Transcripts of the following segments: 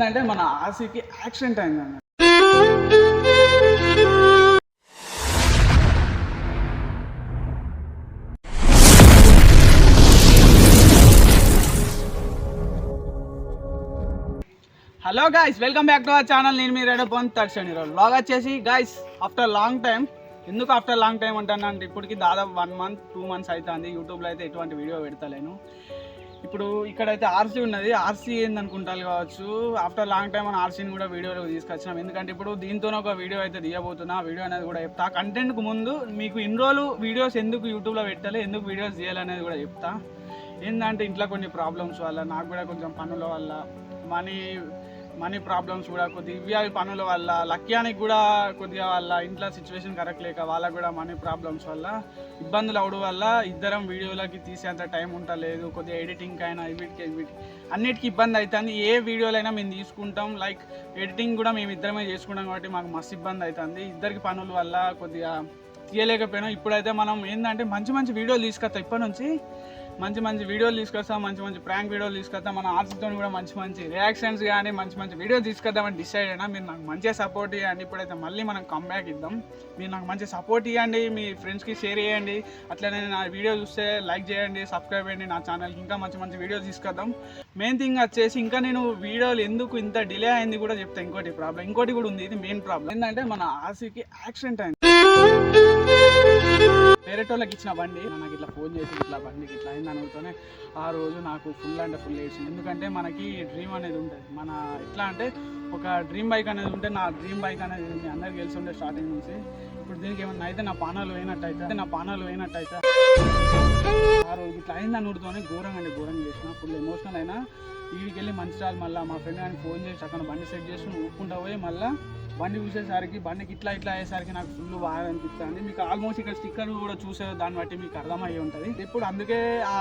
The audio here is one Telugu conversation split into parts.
ఏంటంటే మన ఆర్సీకి యాక్సిడెంట్ అయిందన్న. Hello guys, welcome back to our channel. నేను మీ రెడపన్ తర్చండి. వ్లాగ్ వచ్చేసి గాయ్స్ ఆఫ్టర్ లాంగ్ టైం. ఎందుకు ఆఫ్టర్ లాంగ్ టైం అంటానంటే ఇప్పటికి దాదాపు 1 month 2 months అవుతుంది యూట్యూబ్లో అయితే ఎటువంటి వీడియో పెడతలేను. ఇప్పుడు ఇక్కడైతే ఆర్సీ ఉన్నది. ఆర్సీ ఏందనుకుంటారు కావచ్చు. ఆఫ్టర్ లాంగ్ టైం మన ఆర్సీని కూడా వీడియోలో తీసుకొచ్చినాం. ఎందుకంటే ఇప్పుడు దీంతోనే ఒక వీడియో అయితే తీయబోతున్నా. వీడియో అనేది కూడా చెప్తా. కంటెంట్కు ముందు మీకు ఇన్ని రోజులు వీడియోస్ ఎందుకు యూట్యూబ్లో పెట్టాలి, ఎందుకు వీడియోస్ చేయాలనేది కూడా చెప్తా. ఏంటంటే ఇంట్లో కొన్ని ప్రాబ్లమ్స్ వల్ల, నాకు కూడా కొంచెం పనుల వల్ల, మనీ ప్రాబ్లమ్స్ కూడా కొద్దిగా పనుల వల్ల, లక్యానికి కూడా కొద్దిగా వాళ్ళ ఇంట్లో సిచ్యువేషన్ కరెక్ట్ లేక వాళ్ళకు కూడా మనీ ప్రాబ్లమ్స్ వల్ల ఇబ్బందులు అవడం వల్ల ఇద్దరం వీడియోలకి తీసేంత టైం ఉండలేదు. కొద్దిగా ఎడిటింగ్ అయినా వీటికి అన్నిటికీ ఇబ్బంది అవుతుంది. ఏ వీడియోలైనా మేము తీసుకుంటాం, లైక్ ఎడిటింగ్ కూడా మేము ఇద్దరమే చేసుకుంటాం కాబట్టి మాకు మస్తు ఇబ్బంది అవుతుంది. ఇద్దరికి పనుల వల్ల కొద్దిగా తీయలేకపోయినాం. ఇప్పుడైతే మనం ఏంటంటే మంచి వీడియోలు తీసుకొస్తాం. ఇప్పటి నుంచి మంచి వీడియోలు తీసుకొస్తాం, మంచి ప్రాంక్ వీడియోలు తీసుకొస్తాం. మన ఆర్ట్స్తో కూడా మంచి రియాక్షన్స్ కానీ మంచి వీడియోలు తీసుకొద్దామని డిసైడ్ అయినా. మీరు నాకు మంచిగా సపోర్ట్ ఇవ్వండి. ఇప్పుడైతే మళ్ళీ మనం కంబ్యాక్ ఇద్దాం. మీరు నాకు మంచి సపోర్ట్ ఇవ్వండి, మీ ఫ్రెండ్స్కి షేర్ చేయండి. అట్లనే నా వీడియో చూస్తే లైక్ చేయండి, సబ్స్క్రైబ్ చేయండి నా ఛానల్కి. ఇంకా మంచి వీడియోస్ తీసుకొద్దాం. మెయిన్ థింగ్ వచ్చేసి ఇంకా నేను వీడియోలు ఎందుకు ఇంత డిలే అయింది కూడా చెప్తాను. ఇంకోటి కూడా ఉంది. ఇది మెయిన్ ప్రాబ్లం ఏంటంటే మన ఆర్సీకి యాక్సిడెంట్ అయింది. వేరే వాళ్ళకి ఇచ్చిన బండి నాకు ఇట్లా ఫోన్ చేసి ఇట్లా బండికి ఇట్లా అయింది అనుకుంటూనే ఆ రోజు నాకు ఫుల్ ఏడ్చింది. ఎందుకంటే మనకి డ్రీమ్ అనేది ఉంటుంది. మన ఎట్లా అంటే ఒక డ్రీమ్ బైక్ అనేది ఉంటే, నా డ్రీమ్ బైక్ అనేది మీ అందరికి తెలిసి ఉండే స్టార్టింగ్ నుంచి. ఇప్పుడు దీనికి ఏమన్నా అయితే నా పానాలు పోయినట్టయితే ఆ రోజు ఇట్లా అయింది అనుకుంటూనే ఘోరంగా చేసిన. ఫుల్ ఎమోషనల్ అయినా. వీడికి వెళ్ళి మంచిర్యాల మళ్ళీ మా ఫ్రెండ్ కానీ ఫోన్ చేసి అక్కడ బండి సెట్ చేసుకుని ఊపుకుంటా పోయి మళ్ళీ బండి చూసేసరికి బండికి ఇట్లా అయ్యేసరికి నాకు ఫుల్ బాగా అనిపిస్తుంది. మీకు ఆల్మోస్ట్ ఇక్కడ స్టిక్కర్ కూడా చూసే దాన్ని బట్టి మీకు అర్థమయ్యి ఉంటుంది. ఇప్పుడు అందుకే ఆ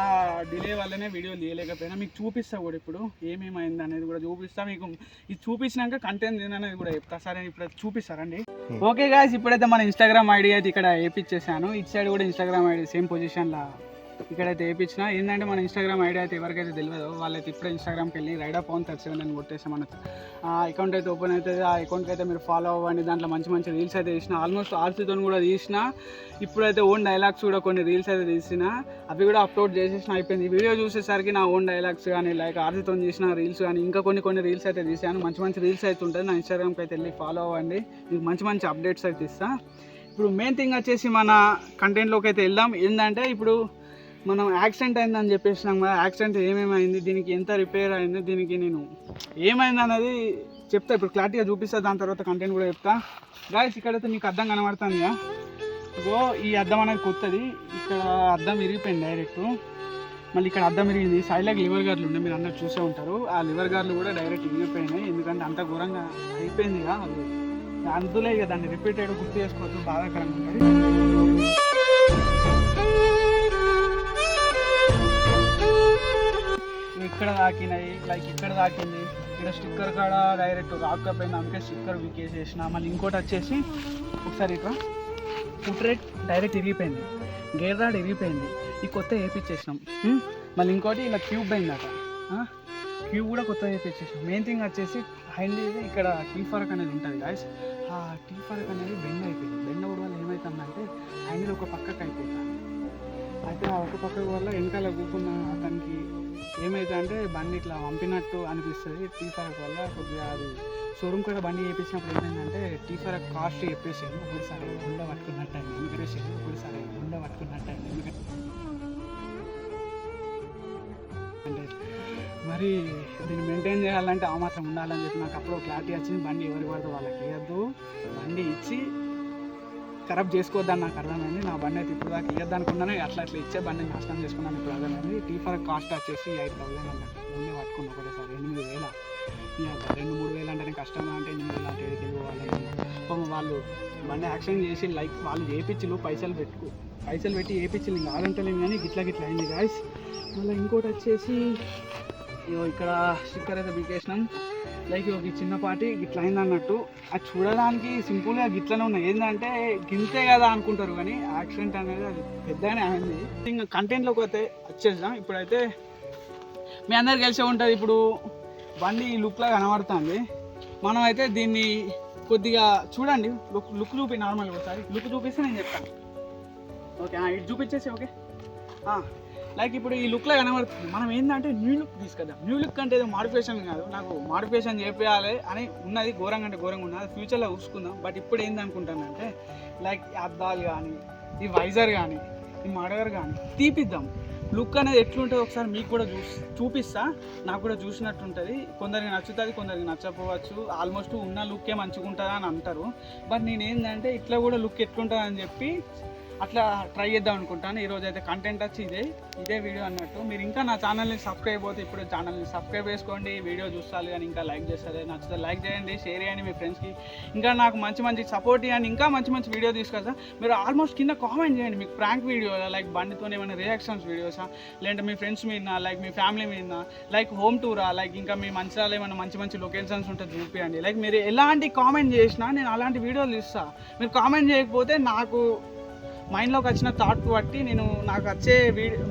డిలే వల్లనే వీడియో తీయలేకపోయినా. మీకు చూపిస్తా కూడా ఇప్పుడు ఏమేమైంది అనేది కూడా చూపిస్తా. మీకు ఇది చూపించినాక కంటెంట్ అనేది కూడా చెప్తా. సరే ఇప్పుడు చూపిస్తారండి. ఓకే గాయ్స్, ఇప్పుడైతే మన ఇన్స్టాగ్రామ్ ఐడి అయితే ఇక్కడ వేయించేసాను. ఇటు సైడ్ కూడా ఇన్స్టాగ్రామ్ ఐడి సేమ్ పొజిషన్లో ఇక్కడైతే వేయించిన. ఏంటంటే మన ఇన్స్టాగ్రామ్ ఐడి అయితే ఎవరికైతే తెలియదో వాళ్ళైతే ఇప్పుడే ఇన్స్టాగ్రామ్కి వెళ్ళి రైడప్137 అని కొట్టేసి మన అకౌంట్ అయితే ఓపెన్ అవుతుంది. ఆ అకౌంట్కి అయితే మీరు ఫాలో అవ్వండి. దాంట్లో మంచి రీల్స్ అయితే తీసిన. ఆల్మోస్ట్ ఆర్సీతో కూడా తీసిన. ఇప్పుడైతే ఓన్ డైలాగ్స్ కూడా కొన్ని రీల్స్ అయితే తీసిన. అవి కూడా అప్లోడ్ చేసేసిన. అయిపోయింది. ఈ వీడియో చూసేసరికి నా ఓన్ డైలాగ్స్ కానీ, లైక్ ఆర్సీతో తీసిన రీల్స్ కానీ, ఇంకా కొన్ని రీల్స్ అయితే తీసాను. మంచి రీల్స్ అయితే ఉంటుంది. నా ఇన్స్టాగ్రామ్కి అయితే వెళ్ళి ఫాలో అవ్వండి. మీకు మంచి అప్డేట్స్ అయితే ఇస్తాను. ఇప్పుడు మెయిన్ థింగ్ వచ్చేసి మన కంటెంట్లోకి అయితే వెళ్దాం. ఏంటంటే ఇప్పుడు మనం యాక్సిడెంట్ అయిందని చెప్పేసినాం కదా. యాక్సిడెంట్ ఏమేమైంది, దీనికి ఎంత రిపేర్ అయింది, దీనికి నేను ఏమైంది అనేది చెప్తా. ఇప్పుడు క్లారిటీగా చూపిస్తా. దాని తర్వాత కంటెంట్ కూడా చెప్తా. గాయ్స్, ఇక్కడైతే మీకు అద్దం కనబడుతుంది కదా. ఇగో ఈ అద్దం అనేది కొత్తది. ఇక్కడ అద్దం విరిగిపోయింది డైరెక్ట్. మళ్ళీ ఇక్కడ అద్దం విరిగింది. సైడ్లోకి లివర్ గార్డులు ఉండే, మీరు అందరూ చూసే ఉంటారు. ఆ లివర్ గార్డులు కూడా డైరెక్ట్ విరిగిపోయినాయి. ఎందుకంటే అంత ఘోరంగా అయిపోయింది కదా. అందులో ఇక దాన్ని రిపీటెడ్ గుర్తు చేసుకోవచ్చు. బాధాకరంగా ఉంటుంది. ఇక్కడ తాకినాయి, లైక్ ఇక్కడ తాకింది. ఇక్కడ స్టిక్కర్ కాడ డైరెక్ట్ రాకపోయింది. అందుకే స్టిక్కర్ వీకేసేసిన. మళ్ళీ ఇంకోటి వచ్చేసి ఒకసారి ఇక్కడ ఫుట్ డైరెక్ట్ ఇరిగిపోయింది. గేర్ రాడ్ ఇరిగిపోయింది. ఈ కొత్త వేయించేసినాం. మళ్ళీ ఇంకోటి ఇలా క్యూబ్ అయిందట. క్యూబ్ కూడా కొత్త వేయించేసినాం. మెయిన్ థింగ్ వచ్చేసి హ్యాండిల్ ఇక్కడ టీ ఫరక్ అనేది ఉంటుంది గాయ్స్. ఆ టీ ఫరక్ అనేది బెండ్ అయిపోయింది. బెండ్ అవ్వడం వల్ల ఏమవుతుందంటే హ్యాండిల్ ఒక పక్కకు అయిపోతుంది. అయితే ఆ ఒక పక్క వల్ల వెనకాల కూకున్న అతనికి ఏమైతే అంటే బండి ఇట్లా పంపినట్టు అనిపిస్తుంది. టీ ఫరక్ వల్ల కొద్దిగా అది షోరూమ్ కూడా బండి చేయించినప్పుడు ఏమైందంటే టీ ఫరక్ కాస్ట్ చెప్పేసాను. ఒకసారి గుండ పట్టుకున్నట్టు అయింది. ఎందుకంటే మరి దీన్ని మెయింటైన్ చేయాలంటే ఆ మాత్రం ఉండాలని చెప్పి నాకు అప్పుడు క్లారిటీ వచ్చింది. బండి ఎవరికి పడితే వాళ్ళకి ఇవ్వద్దు, బండి ఇచ్చి ఖరాబ్ చేసుకోవద్దని నాకు అర్థమైంది. నా బండి అయితే ఇప్పుడు దాకా ఇవ్వద్దు అనుకున్నాను. అట్లా ఇచ్చే బండిని నష్టం చేసుకున్నాను. ఇప్పుడు అర్థమైంది. టీ ఫరక్ కాస్ట్ వచ్చేసి 5,000 అన్నట్టు. ముందే పట్టుకున్నా ఒకటేసారి 8,000. 2-3 అంటేనే కష్టంగా అంటే 8,000 అంటే వెళ్ళిపోవాలి. వాళ్ళు బండి యాక్సిడెంట్ చేసి లైక్ వాళ్ళు చేయించిలు పైసలు పెట్టి చేయించిలు. ఇంకా ఆడంటలేము కానీ గిట్లా అయింది గాయ్స్. మళ్ళీ ఇంకోటి వచ్చేసి ఇక్కడ స్టిక్కర్ అయితే బీకేసినాం. లైక్ ఒక చిన్నపాటి గిట్ల అయింది అన్నట్టు. అది చూడడానికి సింపుల్గా గిట్లనే ఉన్నాయి. ఏంటంటే గింతే కదా అనుకుంటారు కానీ యాక్సిడెంట్ అనేది అది పెద్దగానే అయింది. ఇంకా కంటెంట్లోకి అయితే వచ్చేద్దాం. ఇప్పుడైతే మీ అందరికి తెలిసే ఉంటుంది. ఇప్పుడు బండి ఈ లుక్లా కనబడుతుంది. మనం అయితే దీన్ని కొద్దిగా చూడండి, లుక్ చూపి నార్మల్గా ఒకసారి లుక్ చూపిస్తే నేను చెప్తాను. ఓకే ఇటు చూపించేసి. ఓకే లైక్ ఇప్పుడు ఈ లుక్లో కనబడుతుంది. మనం ఏంటంటే న్యూ లుక్ తీసుకొద్దాం. న్యూ లుక్ అంటే ఏదో మాడిఫికేషన్ కాదు, నాకు మాడిఫికేషన్ చేయాలి అని ఉన్నది, ఘోరంగా అంటే ఘోరంగా ఉన్నది, ఫ్యూచర్లో చూసుకుందాం. బట్ ఇప్పుడు ఏందనుకుంటానంటే లైక్ అద్దాలు కానీ, ఈ వైజర్ కానీ, ఈ మడగర్ కానీ తీపిద్దాం. లుక్ అనేది ఎట్లుంటుందో ఒకసారి మీకు కూడా చూపిస్తా. నాకు కూడా చూసినట్టు ఉంటుంది. కొందరికి నచ్చుతుంది, కొందరికి నచ్చకపోవచ్చు. ఆల్మోస్ట్ ఉన్న లుక్కే మంచిగా ఉంటుందా అని అంటారు. బట్ నేను ఏంటంటే ఇట్లా కూడా లుక్ ఎట్లుంటుంది అని చెప్పి అట్లా ట్రై చేద్దాం అనుకుంటాను. ఈరోజు అయితే కంటెంట్ వచ్చి ఇదే వీడియో అన్నట్టు. మీరు ఇంకా నా ఛానల్ని సబ్స్క్రైబ్ అవుతే ఇప్పుడు ఛానల్ని సబ్స్క్రైబ్ చేసుకోండి. వీడియో చూస్తారు కానీ ఇంకా లైక్ చేస్తారు, నచ్చితే లైక్ చేయండి, షేర్ చేయండి మీ ఫ్రెండ్స్కి. ఇంకా నాకు మంచి సపోర్ట్ ఇవ్వండి, ఇంకా మంచి వీడియో తీసుకొస్తా. మీరు ఆల్మోస్ట్ కింద కామెంట్ చేయండి మీకు ప్రాంక్ వీడియో లైక్ బండితో ఏమైనా రియాక్షన్స్ వీడియోసా, లేదంటే మీ ఫ్రెండ్స్ మీద, లైక్ మీ ఫ్యామిలీ మీద, లైక్ హోమ్ టూరా, లైక్ ఇంకా మీ మంచిర్యాలలో ఏమైనా మంచి లొకేషన్స్ ఉంటే చూపించండి. లైక్ మీరు ఎలాంటి కామెంట్ చేసినా నేను అలాంటి వీడియోలు ఇస్తాను. మీరు కామెంట్ చేయకపోతే నాకు మైండ్లోకి వచ్చిన థాట్ బట్టి నాకు వచ్చే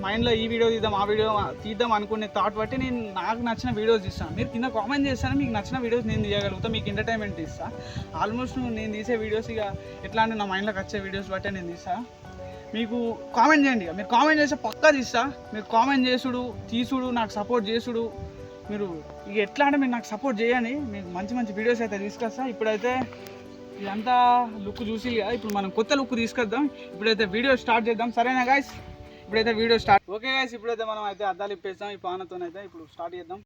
మైండ్లో ఈ వీడియో తీద్దాం, ఆ వీడియో తీద్దాం అనుకునే థాట్ బట్టి నేను నాకు నచ్చిన వీడియోస్ ఇస్తాను. మీరు కింద కామెంట్ చేస్తాను, మీకు నచ్చిన వీడియోస్ నేను తీయగలుగుతాను, మీకు ఎంటర్టైన్మెంట్ ఇస్తాను. ఆల్మోస్ట్ నేను తీసే వీడియోస్ ఇక ఎట్లా అంటే నా మైండ్లోకి వచ్చే వీడియోస్ బట్టే నేను తీస్తాను. మీకు కామెంట్ చేయండి, మీరు కామెంట్ చేస్తే పక్కా తీస్తా. మీరు కామెంట్ తీసుడు నాకు సపోర్ట్ చేసుడు. మీరు ఇక ఎట్లా అంటే మీరు నాకు సపోర్ట్ చేయండి, మీకు మంచి వీడియోస్ అయితే తీసుకొస్తా. ఇప్పుడైతే ఇదంతా లుక్ చూసి ఇప్పుడు మనం కొత్త లుక్ తీసుకొద్దాం. ఇప్పుడైతే వీడియో స్టార్ట్ చేద్దాం, సరేనా గైస్? ఇప్పుడైతే వీడియో స్టార్ట్. ఓకే గైస్, ఇప్పుడైతే మనం అయితే అద్దాలు ఇప్పేస్తాం. ఈ పానతోనైతే ఇప్పుడు స్టార్ట్ చేద్దాం.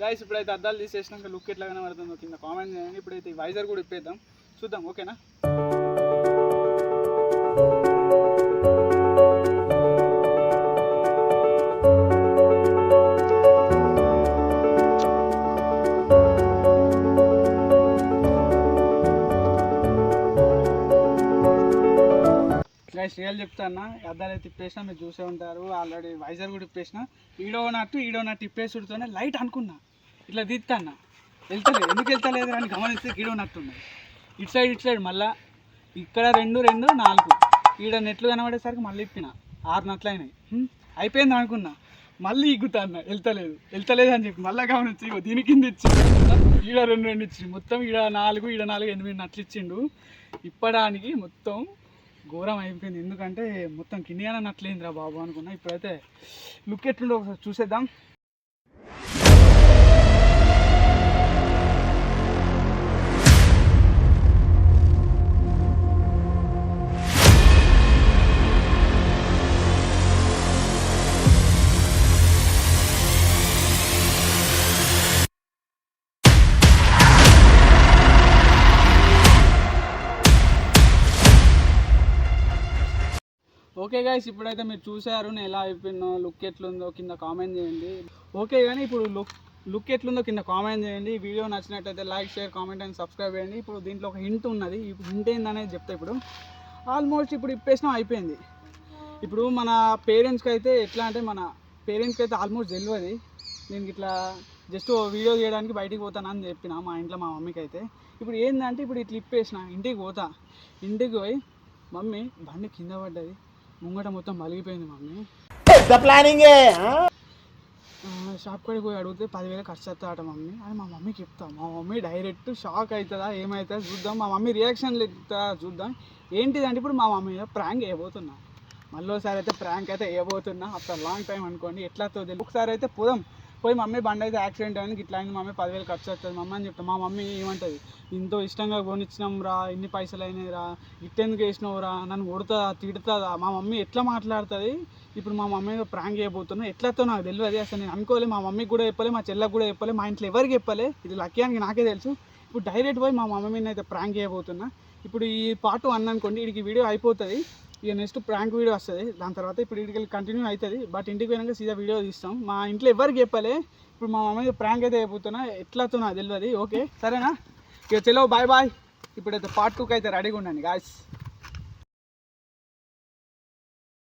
గైస్ ఇప్పుడైతే అద్దాలు తీసేసినాక లుక్ ఎట్లా కనబడుతుందో కింద కామెంట్ చేయండి. ఇప్పుడైతే వైజర్ కూడా ఇప్పేద్దాం, చూద్దాం. ఓకేనా? గైస్ రియల్ చెప్తాను, అద్దాలు అయితే ఇప్పేసినా, మీరు చూసే ఉంటారు ఆల్రెడీ. వైజర్ కూడా ఇప్పేసిన, ఈడో నట్టు ఇప్పేసుడుతోనే లైట్ అనుకున్నా ఇట్లా తీస్తాను, వెళ్తలేదు. ఎందుకు వెళ్తలేదు అని గమనిస్తే ఈడో నట్టు ఉన్నాయి. ఇటు సైడ్ మళ్ళీ ఇక్కడ 2 4 ఈడ నెట్లు కనబడేసరికి మళ్ళీ ఇప్పిన 6 నట్లు అయినాయి. అయిపోయింది అనుకున్నా, మళ్ళీ ఇగ్గుతాను, వెళ్తలేదు అని చెప్పి మళ్ళీ గమనించి దీని కింద ఇచ్చి ఈడ 2 ఇచ్చి మొత్తం ఈడ 4 8 నట్లు ఇచ్చిండు. ఇప్పడానికి మొత్తం ఘోరం అయిపోయింది. ఎందుకంటే మొత్తం కిందిగానే నట్లేందిరా బాబు అనుకున్నా. ఇప్పుడైతే లుక్ ఎట్లుండో ఒకసారి చూసేద్దాం. ఓకే గైస్, ఇప్పుడైతే మీరు చూసారు నేను ఎలా అయిపోయినా, లుక్ ఎట్లుందో కింద కామెంట్ చేయండి. ఓకే కానీ ఇప్పుడు లుక్ ఎట్లుందో కింద కామెంట్ చేయండి. వీడియో నచ్చినట్టయితే like, share, comment and subscribe చేయండి. ఇప్పుడు దీంట్లో ఒక హింట్ ఉన్నది. ఇప్పుడు హింట్ ఏందనేది చెప్తా. ఇప్పుడు ఆల్మోస్ట్ ఇప్పుడు ఇప్పేసినా అయిపోయింది. ఇప్పుడు మన పేరెంట్స్కి అయితే ఎట్లా అంటే ఆల్మోస్ట్ తెలియదు. నేను ఇట్లా జస్ట్ వీడియో చేయడానికి బయటికి పోతానని చెప్పిన మా ఇంట్లో మా మమ్మీకి అయితే. ఇప్పుడు ఏంటంటే ఇప్పుడు ఇట్లా ఇప్పేసిన ఇంటికి పోయి మమ్మీ బండి కింద పడ్డది, ముంగట మొత్తం మలిగిపోయింది మమ్మీ, పెద్ద ప్లానింగే, షాప్ కాడికి పోయి అడిగితే 10,000 ఖర్చు అవుతాట మమ్మీ అని మా మమ్మీకి చెప్తాం. మా మమ్మీ డైరెక్ట్ షాక్ అవుతుందా ఏమవుతుందా చూద్దాం, మా మమ్మీ రియాక్షన్ చూద్దాం. ఏంటిదంటే ఇప్పుడు మా మమ్మీ ప్రాంక్ వేయబోతున్నా, మళ్ళీసారి అయితే ప్రాంక్ అయితే వేయబోతున్నా ఆఫ్టర్ లాంగ్ టైం అనుకోండి. ఎట్లా తెలియదు. ఒకసారి అయితే పోయి మమ్మీ బండి అయితే యాక్సిడెంట్ అయింది, ఇట్లా అయింది మమ్మీ, 10,000 ఖర్చు అవుతుంది మమ్మీ అని చెప్తాను. మా మమ్మీ ఏమంటుంది, ఎంతో ఇష్టంగా కొనిచ్చినాం రా, ఇన్ని పైసలు అయినాయి రా, ఇట్టెందుకు వేసినావు రా, నన్ను కొడుతుందా తిడుతుందా, మా మమ్మీ ఎట్లా మాట్లాడుతుంది. ఇప్పుడు మా మమ్మీ ప్రాంక్ చేయబోతున్నా, ఎట్లతో నాకు తెలియదు. అసలు నేను అనుకోలేదు, మా మమ్మీకి కూడా చెప్పలే, మా చెల్లెకి కూడా చెప్పలే, మా ఇంట్లో ఎవరికి చెప్పలే. ఇది లక్ష్యానికి నాకే తెలుసు. ఇప్పుడు డైరెక్ట్ పోయి మా మమ్మీని అయితే ప్రాంక్ చేయబోతున్నా. ఇప్పుడు ఈ పార్ట్ 1 అనుకోండి, వీడికి వీడియో అయిపోతుంది. ఇక నెక్స్ట్ ప్రాంక్ వీడియో వస్తుంది. దాని తర్వాత ఇప్పుడు వీడికి కంటిన్యూ అవుతుంది. బట్ ఇంటికి పోయినాక సీదా వీడియో తీస్తాం. మా ఇంట్లో ఎవరికి చెప్పలే. ఇప్పుడు మా మమ్మీ ప్రాంక్ అయితే అయిపోతున్నా, ఎట్లాతో నాకు తెలియదు. ఓకే సరేనా? ఇక చలో బాయ్. ఇప్పుడైతే పార్ట్ 2కి అయితే రెడీగా ఉండండి గాయస్.